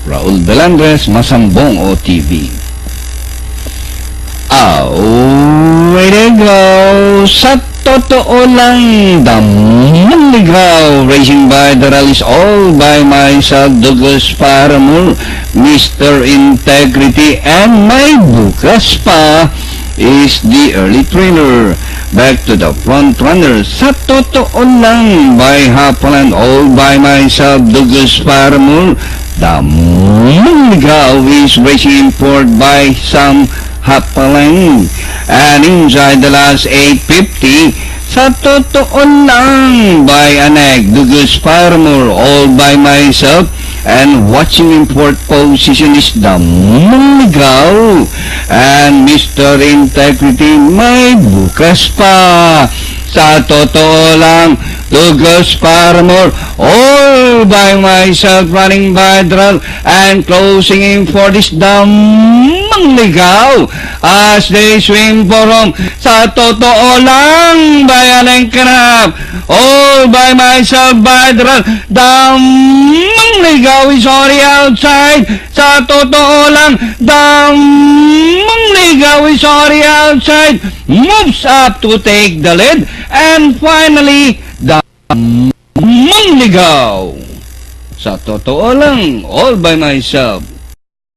Raul Belandres, Masambong OTV. Away to go. Sa totoo lang, Damanligaw, racing by the rallies all by myself, Douglas Paramore, Mr. Integrity, and my bukas pa is the early trailer. Back to the front runner, sa totoo lang, by Hapaland, all by myself, Douglas Paramore, Damanligaw is racing forward by some Hapalang, and inside the last 850, sa totoo lang, by Aneg, Douglas Paramore, all by myself, and watching in fourth position is Damanligaw, and Mr. Integrity, may bukas pa. Sa totoo lang, Douglas Paramore, all by myself, running by the and closing in for this Damanligaw as they swim for home. Sa totoo lang, by Aleng Kanap, all by myself, by the Damanligaw is already outside. Sa totoo lang, Damanligaw is already outside, moves up to take the lead, and finally, Damanligaw. Sa totoo lang, all by myself.